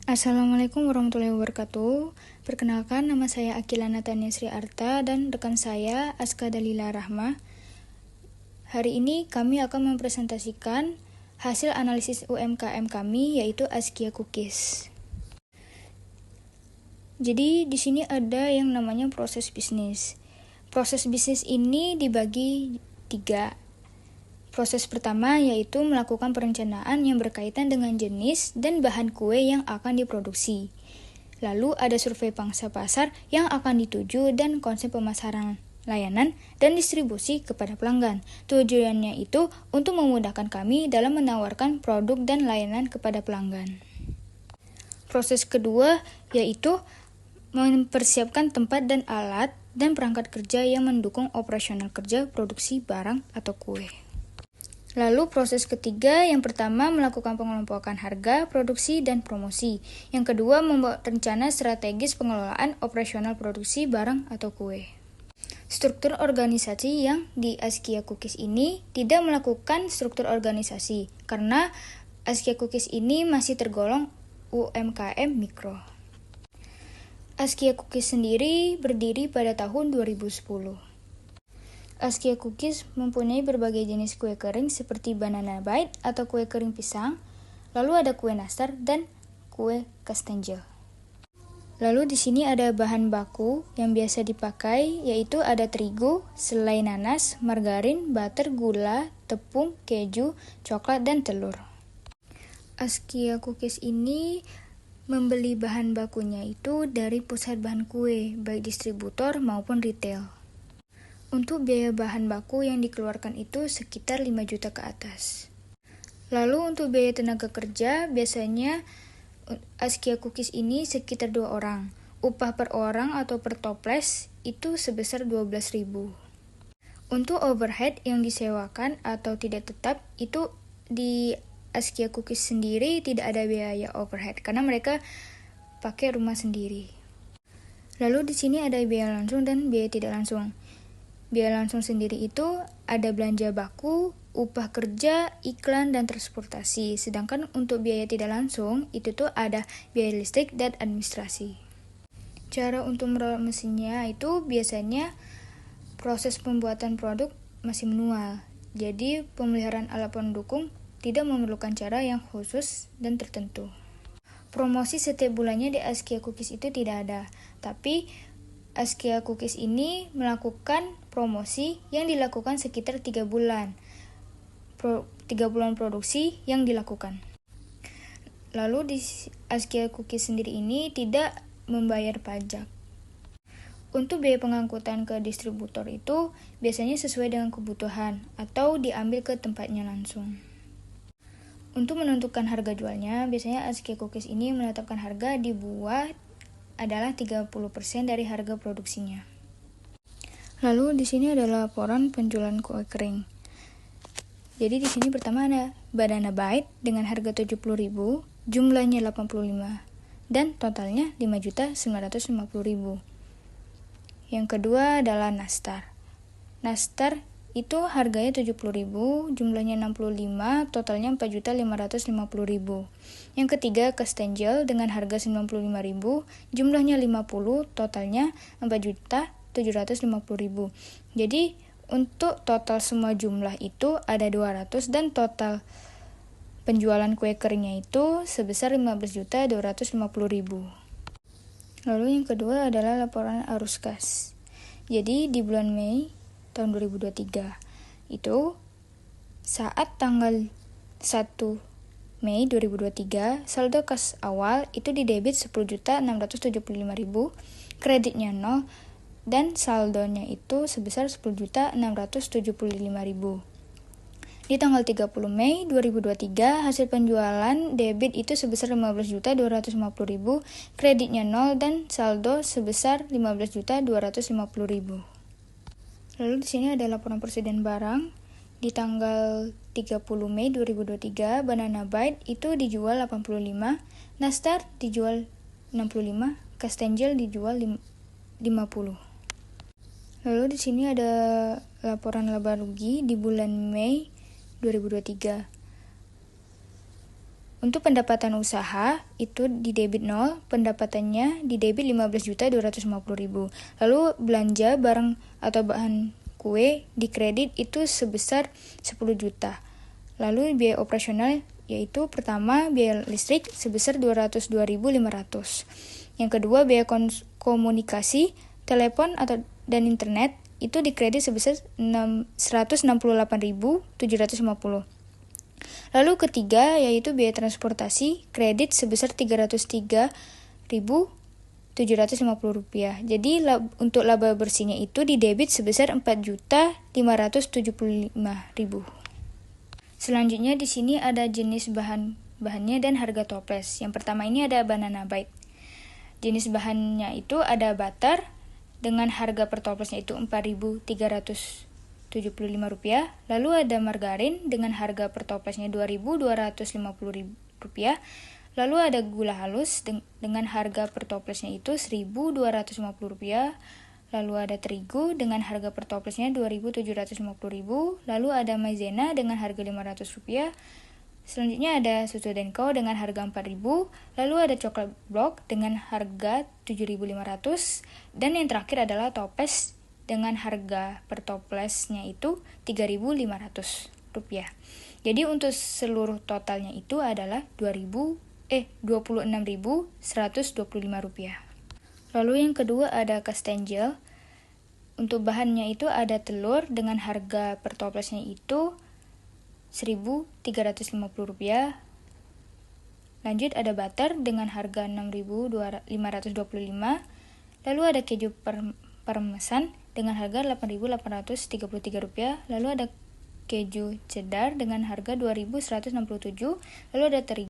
Assalamualaikum warahmatullahi wabarakatuh. Perkenalkan, nama saya Akila Natania Sri Arta dan rekan saya Aska Dalila Rahma. Hari ini kami akan mempresentasikan hasil analisis UMKM kami, yaitu Askia Cookies. Jadi di sini ada yang namanya proses bisnis. Proses bisnis ini dibagi 3. Proses pertama yaitu melakukan perencanaan yang berkaitan dengan jenis dan bahan kue yang akan diproduksi. Lalu ada survei pangsa pasar yang akan dituju dan konsep pemasaran, layanan, dan distribusi kepada pelanggan. Tujuannya itu untuk memudahkan kami dalam menawarkan produk dan layanan kepada pelanggan. Proses kedua yaitu mempersiapkan tempat dan alat dan perangkat kerja yang mendukung operasional kerja produksi barang atau kue. Lalu proses ketiga, yang pertama melakukan pengelompokan harga, produksi, dan promosi. Yang kedua, membuat rencana strategis pengelolaan operasional produksi barang atau kue. Struktur organisasi yang di Askia Cookies ini tidak melakukan struktur organisasi, karena Askia Cookies ini masih tergolong UMKM mikro. Askia Cookies sendiri berdiri pada tahun 2010. Askia Cookies mempunyai berbagai jenis kue kering seperti banana bite atau kue kering pisang, lalu ada kue nastar dan kue kastengel. Lalu di sini ada bahan baku yang biasa dipakai, yaitu ada terigu, selai nanas, margarin, butter, gula, tepung, keju, coklat, dan telur. Askia Cookies ini membeli bahan bakunya itu dari pusat bahan kue, baik distributor maupun retail. Untuk biaya bahan baku yang dikeluarkan itu sekitar 5 juta ke atas. Lalu untuk biaya tenaga kerja, biasanya Askia Cookies ini sekitar 2 orang. Upah per orang atau per toples itu sebesar 12.000. Untuk overhead yang disewakan atau tidak tetap, itu di Askia Cookies sendiri tidak ada biaya overhead karena mereka pakai rumah sendiri. Lalu di sini ada biaya langsung dan biaya tidak langsung. Biaya langsung sendiri itu ada belanja baku, upah kerja, iklan, dan transportasi. Sedangkan untuk biaya tidak langsung, itu tuh ada biaya listrik dan administrasi. Cara untuk merawat mesinnya itu biasanya proses pembuatan produk masih manual. Jadi pemeliharaan alat pendukung tidak memerlukan cara yang khusus dan tertentu. Promosi setiap bulannya di Askia Cookies itu tidak ada, tapi Askia Cookies ini melakukan promosi yang dilakukan sekitar 3 bulan. 3 bulan produksi yang dilakukan. Lalu di Askia Cookies sendiri ini tidak membayar pajak. Untuk biaya pengangkutan ke distributor itu biasanya sesuai dengan kebutuhan atau diambil ke tempatnya langsung. Untuk menentukan harga jualnya, biasanya Askia Cookies ini menetapkan harga di buah adalah 30% dari harga produksinya. Lalu di sini ada laporan penjualan kue kering. Jadi di sini pertama ada banana bite dengan harga 70.000, jumlahnya 85 dan totalnya 5.950.000. Yang kedua adalah nastar. Nastar itu harganya 70.000, jumlahnya 65, totalnya 4.550.000. Yang ketiga kastengel dengan harga 95.000, jumlahnya 50, totalnya 4.750.000. Jadi untuk total semua jumlah itu ada 200 dan total penjualan kue keringnya itu sebesar 15.250.000. Lalu yang kedua adalah laporan arus kas. Jadi di bulan Mei tahun 2023 itu saat tanggal 1 Mei 2023 saldo kas awal itu didebit 10.675.000, kreditnya 0 dan saldonya itu sebesar 10.675.000. Di tanggal 30 Mei 2023 hasil penjualan debit itu sebesar 15.250.000, kreditnya 0 dan saldo sebesar 15.250.000. Lalu di sini ada laporan persediaan barang. Di tanggal 30 Mei 2023, banana bite itu dijual 85, nastar dijual 65, kastengel dijual 50. Lalu di sini ada laporan laba rugi di bulan Mei 2023. Untuk pendapatan usaha itu di debit 0, pendapatannya di debit 15.250.000. Lalu belanja barang atau bahan kue di kredit itu sebesar 10 juta. Lalu biaya operasional yaitu pertama biaya listrik sebesar 202.500. Yang kedua biaya komunikasi, telepon dan internet itu di kredit sebesar 168.750. Lalu ketiga yaitu biaya transportasi kredit sebesar 303.750 rupiah. Jadi untuk laba bersihnya itu di debit sebesar 4.575.000. Selanjutnya di sini ada jenis bahannya dan harga toples. Yang pertama ini ada banana bite. Jenis bahannya itu ada butter dengan harga per toplesnya itu 4.375 rupiah. Lalu ada margarin dengan harga per toplesnya 2.250 rupiah. Lalu ada gula halus dengan harga per toplesnya itu 1.250 rupiah. Lalu ada terigu dengan harga per toplesnya 2.750. Lalu ada maizena dengan harga 500 rupiah. Selanjutnya ada susu Denko dengan harga 4.000. Lalu ada coklat blok dengan harga 7.500. Dan yang terakhir adalah toples dengan harga per toplesnya itu 3.500 rupiah. Jadi untuk seluruh totalnya itu adalah 26.125 rupiah. Lalu yang kedua ada kastengel. Untuk bahannya itu ada telur dengan harga per toplesnya itu 1.350 rupiah. Lanjut ada butter dengan harga 6.525. Lalu ada keju parmesan dengan harga 8.833 rupiah. Lalu ada keju cheddar dengan harga 2.167. Lalu ada terigu